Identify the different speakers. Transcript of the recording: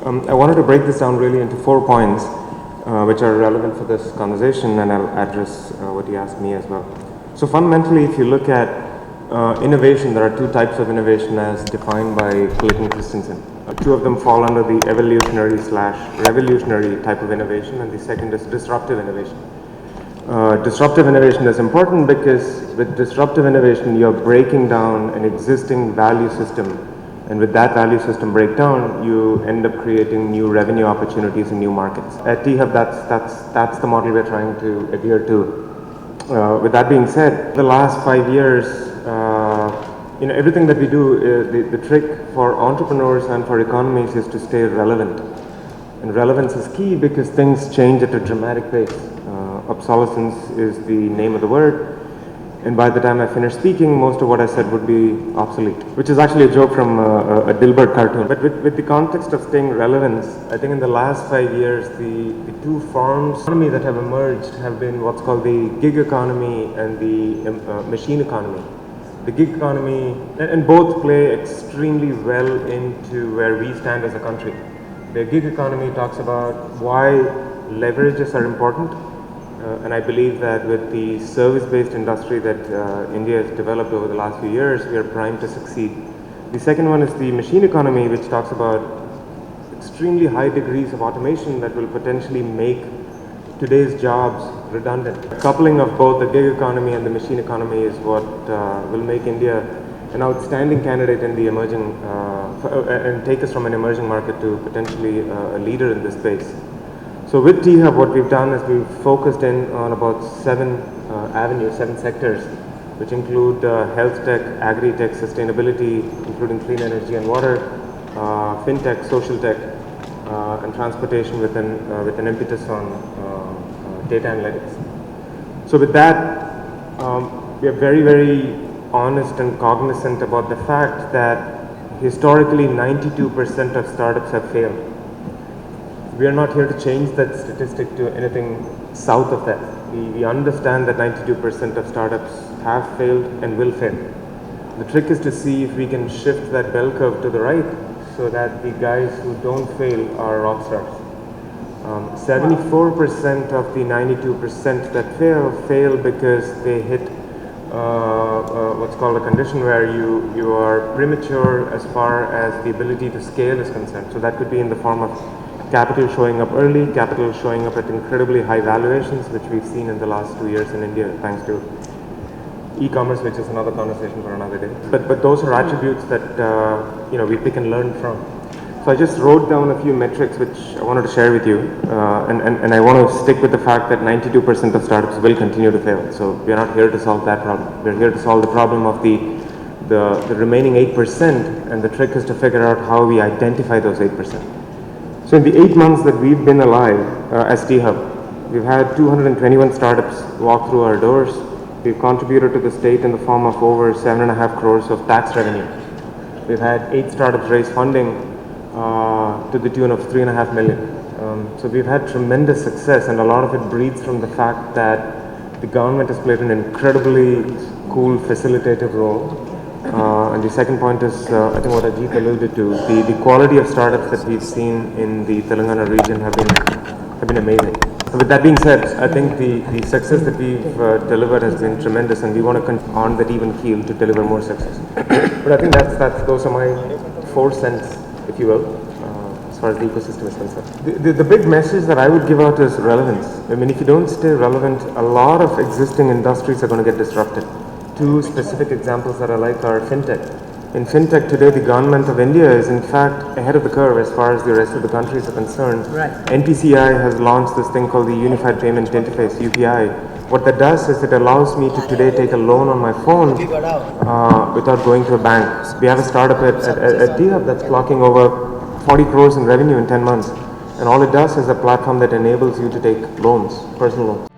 Speaker 1: I wanted to break this down really into 4 points, which are relevant for this conversation, and I'll address what you asked me as well. So fundamentally, if you look at innovation, there are 2 types of innovation as defined by Clayton Christensen. 2 of them fall under the evolutionary/revolutionary type of innovation, and the second is disruptive innovation. Disruptive innovation is important because with disruptive innovation, you're breaking down an existing value system, and with that value system breakdown, you end up creating new revenue opportunities in new markets. At T-Hub, that's the model we're trying to adhere to. With that being said, the last 5 years, everything that we do, the trick for entrepreneurs and for economies is to stay relevant. And relevance is key because things change at a dramatic pace. Obsolescence is the name of the word. And by the time I finish speaking, most of what I said would be obsolete, which is actually a joke from a Dilbert cartoon. But with the context of staying relevant, I think in the last 5 years, the 2 forms of economy that have emerged have been what's called the gig economy and the machine economy. The gig economy, and both play extremely well into where we stand as a country. The gig economy talks about why leverages are important. And I believe that with the service-based industry that India has developed over the last few years, we are primed to succeed. The second one is the machine economy, which talks about extremely high degrees of automation that will potentially make today's jobs redundant. A coupling of both the gig economy and the machine economy is what will make India an outstanding candidate in the emerging, and take us from an emerging market to potentially a leader in this space. So with T-Hub, what we've done is we've focused in on about 7 avenues, 7 sectors, which include health tech, agri-tech, sustainability, including clean energy and water, fintech, social tech, and transportation with an impetus on data analytics. So with that, we are very, very honest and cognizant about the fact that historically 92% of startups have failed. We are not here to change that statistic to anything south of that. We understand that 92% of startups have failed and will fail. The trick is to see if we can shift that bell curve to the right so that the guys who don't fail are rock stars. 74% of the 92% that fail because they hit what's called a condition where you are premature as far as the ability to scale is concerned. So that could be in the form of capital showing up early, capital showing up at incredibly high valuations, which we've seen in the last 2 years in India, thanks to e-commerce, which is another conversation for another day. But those are attributes that we pick and learn from. So I just wrote down a few metrics which I wanted to share with you, and I want to stick with the fact that 92% of startups will continue to fail. So we are not here to solve that problem. We're here to solve the problem of the remaining 8%, and the trick is to figure out how we identify those 8%. So in the 8 months that we've been alive as T-Hub, we've had 221 startups walk through our doors. We've contributed to the state in the form of over 7.5 crores of tax revenue. We've had 8 startups raise funding to the tune of 3.5 million. So we've had tremendous success, and a lot of it breeds from the fact that the government has played an incredibly cool facilitative role. And the second point is, I think what Ajit alluded to, the quality of startups that we've seen in the Telangana region have been amazing. So with that being said, I think the success that we've delivered has been tremendous, and we want to continue on that even keel to deliver more success. But I think those are my 4 cents, if you will, as far as the ecosystem is concerned. The big message that I would give out is relevance. I mean, if you don't stay relevant, a lot of existing industries are going to get disrupted. 2 specific examples that I like are fintech. In fintech today, the government of India is in fact ahead of the curve as far as the rest of the countries are concerned.
Speaker 2: Right.
Speaker 1: NPCI has launched this thing called the Unified Payment Interface, UPI. What that does is it allows me to today take a loan on my phone without going to a bank. We have a startup at T-Hub that's clocking over 40 crores in revenue in 10 months. And all it does is a platform that enables you to take loans, personal loans.